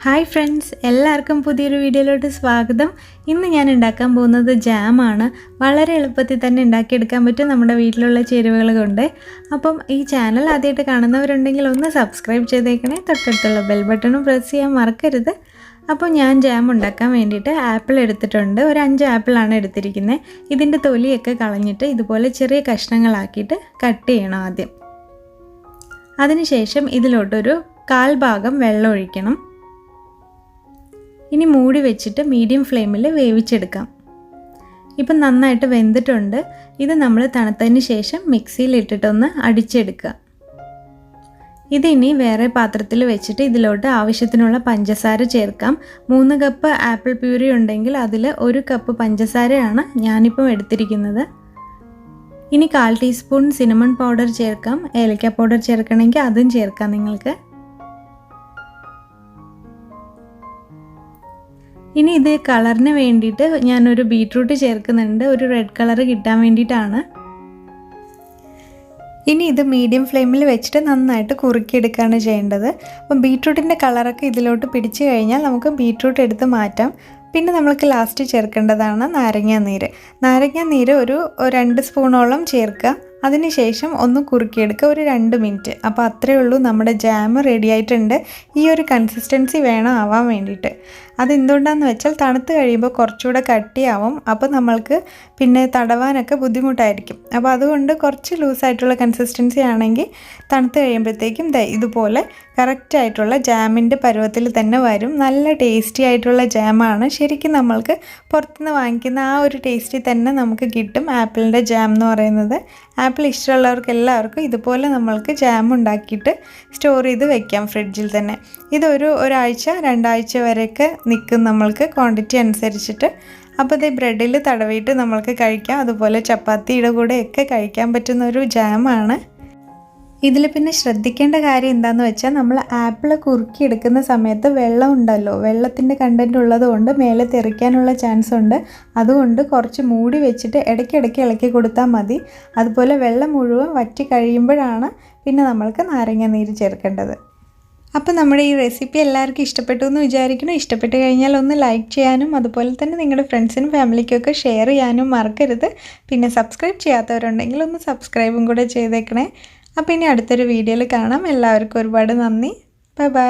Hi friends, എല്ലാവർക്കും പുതിയൊരു വീഡിയോയിലോട്ട് സ്വാഗതം. ഇന്ന് ഞാൻ ഉണ്ടാക്കാൻ പോകുന്നത് ജാമാണ്. വളരെ എളുപ്പത്തിൽ തന്നെ ഉണ്ടാക്കിയെടുക്കാൻ പറ്റും നമ്മുടെ വീട്ടിലുള്ള ചേരുവകൾ കൊണ്ട്. അപ്പം ഈ ചാനൽ ആദ്യമായിട്ട് കാണുന്നവരുണ്ടെങ്കിൽ ഒന്ന് സബ്സ്ക്രൈബ് ചെയ്തേക്കണേ. തൊട്ടടുത്തുള്ള ബെൽ ബട്ടണും പ്രസ് ചെയ്യാൻ മറക്കരുത്. അപ്പോൾ ഞാൻ ജാം ഉണ്ടാക്കാൻ വേണ്ടിയിട്ട് ആപ്പിൾ എടുത്തിട്ടുണ്ട്. ഒരു 5 ആപ്പിളാണ് എടുത്തിരിക്കുന്നത്. ഇതിൻ്റെ തൊലിയൊക്കെ കളഞ്ഞിട്ട് ഇതുപോലെ ചെറിയ കഷ്ണങ്ങളാക്കിയിട്ട് കട്ട് ചെയ്യണം ആദ്യം. അതിനുശേഷം ഇതിലോട്ടൊരു 1/4 ഭാഗം വെള്ളം ഒഴിക്കണം. ഇനി മൂടി വെച്ചിട്ട് മീഡിയം ഫ്ലെയിമിൽ വേവിച്ചെടുക്കാം. ഇപ്പം നന്നായിട്ട് വെന്തിട്ടുണ്ട്. ഇത് നമ്മൾ തണുത്തതിന് ശേഷം മിക്സിയിൽ ഇട്ടിട്ടൊന്ന് അടിച്ചെടുക്കുക. ഇതിനി വേറെ പാത്രത്തിൽ വെച്ചിട്ട് ഇതിലോട്ട് ആവശ്യത്തിനുള്ള പഞ്ചസാര ചേർക്കാം. 3 കപ്പ് ആപ്പിൾ പ്യൂരി ഉണ്ടെങ്കിൽ അതിൽ 1 കപ്പ് പഞ്ചസാരയാണ് ഞാനിപ്പം എടുത്തിരിക്കുന്നത്. ഇനി 1/4 ടീസ്പൂൺ സിനമൺ പൗഡർ ചേർക്കാം. ഏലക്ക പൗഡർ ചേർക്കണമെങ്കിൽ അതും ചേർക്കാം നിങ്ങൾക്ക്. ഇനി ഇത് കളറിന് വേണ്ടിയിട്ട് ഞാനൊരു ബീട്രൂട്ട് ചേർക്കുന്നുണ്ട്, ഒരു റെഡ് കളർ കിട്ടാൻ വേണ്ടിയിട്ടാണ്. ഇനി ഇത് മീഡിയം ഫ്ലെയിമിൽ വെച്ചിട്ട് നന്നായിട്ട് കുറുക്കിയെടുക്കുകയാണ് ചെയ്യേണ്ടത്. അപ്പം ബീട്രൂട്ടിൻ്റെ കളറൊക്കെ ഇതിലോട്ട് പിടിച്ചു കഴിഞ്ഞാൽ നമുക്ക് ബീട്രൂട്ട് എടുത്ത് മാറ്റാം. പിന്നെ നമ്മൾക്ക് ലാസ്റ്റ് ചേർക്കേണ്ടതാണ് നാരങ്ങാനീര്. നാരങ്ങാനീര് ഒരു 2 സ്പൂണോളം ചേർക്കുക. അതിനുശേഷം ഒന്ന് കുറുക്കിയെടുക്കുക, ഒരു 2 മിനിറ്റ്. അപ്പോൾ അത്രയേ ഉള്ളൂ, നമ്മുടെ ജാം റെഡി ആയിട്ടുണ്ട്. ഈ ഒരു കൺസിസ്റ്റൻസി വേണം ആവാൻ വേണ്ടിയിട്ട്. അതെന്തുകൊണ്ടാണെന്ന് വെച്ചാൽ തണുത്ത് കഴിയുമ്പോൾ കുറച്ചുകൂടെ കട്ടിയാവും. അപ്പോൾ നമ്മൾക്ക് പിന്നെ തടവാനൊക്കെ ബുദ്ധിമുട്ടായിരിക്കും. അപ്പോൾ അതുകൊണ്ട് കുറച്ച് ലൂസായിട്ടുള്ള കൺസിസ്റ്റൻസി ആണെങ്കിൽ തണുത്ത് കഴിയുമ്പോഴത്തേക്കും ഇതുപോലെ കറക്റ്റായിട്ടുള്ള ജാമിൻ്റെ പരുവത്തിൽ തന്നെ വരും. നല്ല ടേസ്റ്റി ആയിട്ടുള്ള ജാമാണ്. ശരിക്കും നമ്മൾക്ക് പുറത്തുനിന്ന് വാങ്ങിക്കുന്ന ആ ഒരു ടേസ്റ്റിൽ തന്നെ നമുക്ക് കിട്ടും ആപ്പിളിൻ്റെ ജാം എന്ന് പറയുന്നത്. ആപ്പിൾ ഇഷ്ടമുള്ളവർക്ക് എല്ലാവർക്കും ഇതുപോലെ നമ്മൾക്ക് ജാം ഉണ്ടാക്കിയിട്ട് സ്റ്റോർ ചെയ്ത് വെക്കാം ഫ്രിഡ്ജിൽ തന്നെ. ഇതൊരു ഒരാഴ്ച 2 ആഴ്ച വരെയൊക്കെ നിൽക്കും നമ്മൾക്ക് ക്വാണ്ടിറ്റി അനുസരിച്ചിട്ട്. അപ്പോൾ ഇത് ബ്രെഡിൽ തടവിയിട്ട് നമ്മൾക്ക് കഴിക്കാം. അതുപോലെ ചപ്പാത്തിയുടെ കൂടെയൊക്കെ കഴിക്കാൻ പറ്റുന്ന ഒരു ജാമാണ്. ഇതിൽ പിന്നെ ശ്രദ്ധിക്കേണ്ട കാര്യം എന്താണെന്ന് വെച്ചാൽ നമ്മൾ ആപ്പിൾ കുറുക്കിയെടുക്കുന്ന സമയത്ത് വെള്ളം ഉണ്ടല്ലോ, വെള്ളത്തിൻ്റെ കണ്ടൻറ്റ് ഉള്ളത് കൊണ്ട് മേലെ തെറിക്കാനുള്ള ചാൻസ് ഉണ്ട്. അതുകൊണ്ട് കുറച്ച് മൂടി വെച്ചിട്ട് ഇടയ്ക്കിടയ്ക്ക് ഇളക്കി കൊടുത്താൽ മതി. അതുപോലെ വെള്ളം മുഴുവൻ വറ്റി കഴിയുമ്പോഴാണ് പിന്നെ നമ്മൾക്ക് നാരങ്ങ നീര് ചേർക്കേണ്ടത്. അപ്പോൾ നമ്മുടെ ഈ റെസിപ്പി എല്ലാവർക്കും ഇഷ്ടപ്പെട്ടു എന്ന് വിചാരിക്കുന്നു. ഇഷ്ടപ്പെട്ട് കഴിഞ്ഞാൽ ഒന്ന് ലൈക്ക് ചെയ്യാനും അതുപോലെ തന്നെ നിങ്ങളുടെ ഫ്രണ്ട്സിനും ഫാമിലിക്കൊക്കെ ഷെയർ ചെയ്യാനും മറക്കരുത്. പിന്നെ സബ്സ്ക്രൈബ് ചെയ്യാത്തവരുണ്ടെങ്കിൽ ഒന്ന് സബ്സ്ക്രൈബും കൂടെ ചെയ്തേക്കണേ. അപ്പോൾ ഇനി അടുത്തൊരു വീഡിയോയിൽ കാണാം. എല്ലാവർക്കും ഒരുപാട് നന്ദി. Bye bye.